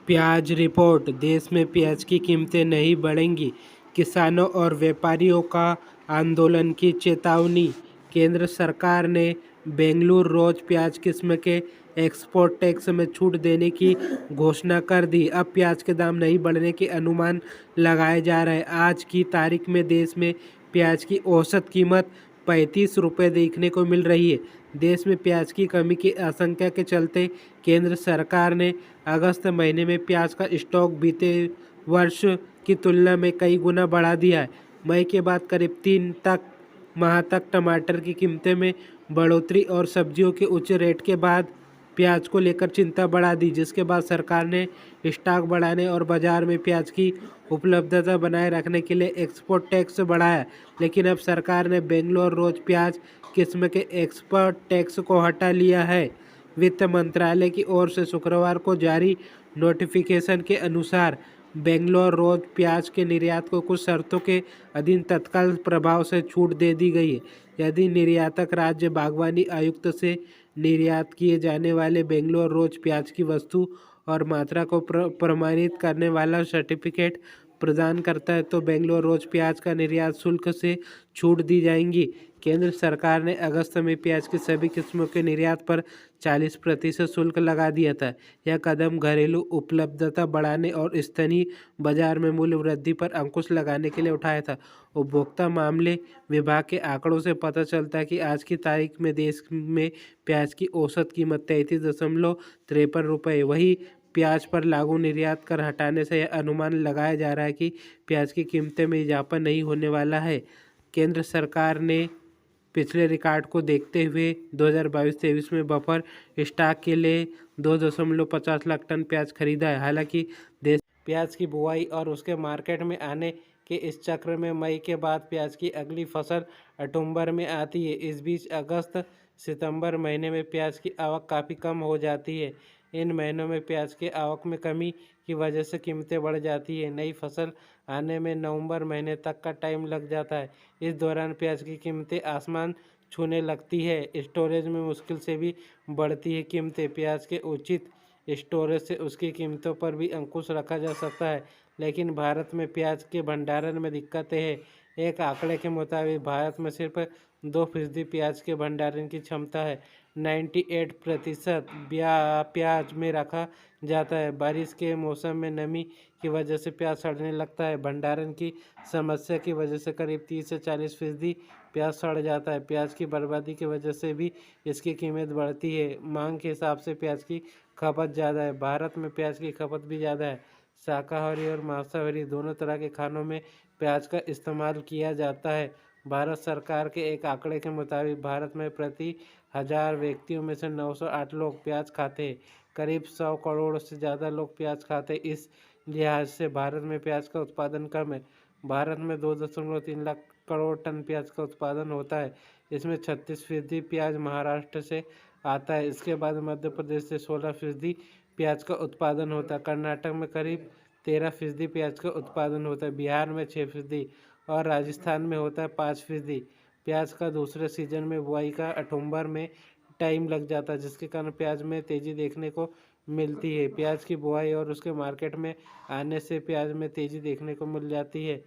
प्याज रिपोर्ट। देश में प्याज की कीमतें नहीं बढ़ेंगी, किसानों और व्यापारियों का आंदोलन की चेतावनी। केंद्र सरकार ने बेंगलुरु रोज प्याज किस्म के एक्सपोर्ट टैक्स में छूट देने की घोषणा कर दी। अब प्याज के दाम नहीं बढ़ने के अनुमान लगाए जा रहे हैं। आज की तारीख में देश में प्याज की औसत कीमत 35 रुपये देखने को मिल रही है। देश में प्याज की कमी की आशंका के चलते केंद्र सरकार ने अगस्त महीने में प्याज का स्टॉक बीते वर्ष की तुलना में कई गुना बढ़ा दिया है। मई के बाद करीब 3 माह तक टमाटर की कीमतें में बढ़ोतरी और सब्जियों के उच्च रेट के बाद प्याज को लेकर चिंता बढ़ा दी, जिसके बाद सरकार ने स्टॉक बढ़ाने और बाजार में प्याज की उपलब्धता बनाए रखने के लिए एक्सपोर्ट टैक्स बढ़ाया। लेकिन अब सरकार ने बेंगलुरु रोज प्याज किस्म के एक्सपोर्ट टैक्स को हटा लिया है। वित्त मंत्रालय की ओर से शुक्रवार को जारी नोटिफिकेशन के अनुसार बेंगलुरु रोज प्याज के निर्यात को कुछ शर्तों के अधीन तत्काल प्रभाव से छूट दे दी गई है। यदि निर्यातक राज्य बागवानी आयुक्त से निर्यात किए जाने वाले बेंगलुरु रोज प्याज की वस्तु और मात्रा को प्रमाणित करने वाला सर्टिफिकेट प्रदान करता है तो बेंगलुरु रोज प्याज का निर्यात शुल्क से छूट दी जाएंगी। केंद्र सरकार ने अगस्त में प्याज की सभी किस्मों के निर्यात पर 40% शुल्क लगा दिया था। यह कदम घरेलू उपलब्धता बढ़ाने और स्थानीय बाजार में मूल्य वृद्धि पर अंकुश लगाने के लिए उठाया था। उपभोक्ता मामले विभाग के आंकड़ों से पता चलता है कि आज की तारीख में देश में प्याज की औसत कीमत 33.53 रुपये। वही प्याज पर लागू निर्यात कर हटाने से यह अनुमान लगाया जा रहा है कि प्याज की कीमतें में इजाफा नहीं होने वाला है। केंद्र सरकार ने पिछले रिकॉर्ड को देखते हुए 2022-23 में बफर स्टॉक के लिए 2.50 लाख टन प्याज खरीदा है। हालांकि देश प्याज की बुआई और उसके मार्केट में आने के इस चक्र में मई के बाद प्याज की अगली फसल अक्टूबर में आती है। इस बीच अगस्त सितंबर महीने में प्याज की आवक काफ़ी कम हो जाती है। इन महीनों में प्याज की आवक में कमी की वजह से कीमतें बढ़ जाती है। नई फसल आने में नवंबर महीने तक का टाइम लग जाता है। इस दौरान प्याज की कीमतें आसमान छूने लगती है। स्टोरेज में मुश्किल से भी बढ़ती है कीमतें। प्याज के उचित स्टोरेज से उसकी कीमतों पर भी अंकुश रखा जा सकता है, लेकिन भारत में प्याज के भंडारण में दिक्कतें हैं। एक आंकड़े के मुताबिक भारत में सिर्फ 2% प्याज के भंडारण की क्षमता है। 98% प्याज में रखा जाता है। बारिश के मौसम में नमी की वजह से प्याज सड़ने लगता है। भंडारण की समस्या की वजह से करीब 30 से 40% प्याज सड़ जाता है। प्याज की बर्बादी की वजह से भी इसकी कीमत बढ़ती है। मांग के हिसाब से प्याज की खपत ज़्यादा है। भारत में प्याज की खपत भी ज़्यादा है। शाकाहारी और मांसाहारी दोनों तरह के खानों में प्याज का इस्तेमाल किया जाता है। भारत सरकार के एक आंकड़े के मुताबिक भारत में प्रति 1000 व्यक्तियों में से 908 लोग प्याज खाते हैं। करीब 100 करोड़ से ज़्यादा लोग प्याज खाते हैं। इस लिहाज से भारत में प्याज का उत्पादन कम है। भारत में 2.3 लाख करोड़ टन प्याज का उत्पादन होता है। इसमें 36% प्याज महाराष्ट्र से आता है। इसके बाद मध्य प्रदेश से 16% प्याज का उत्पादन होता है। कर्नाटक में करीब 13% प्याज का उत्पादन होता है। बिहार में 6% और राजस्थान में होता है 5%। प्याज का दूसरे सीजन में बुआई का अक्टूबर में टाइम लग जाता है, जिसके कारण प्याज में तेज़ी देखने को मिलती है। प्याज की बुआई और उसके मार्केट में आने से प्याज में तेज़ी देखने को मिल जाती है।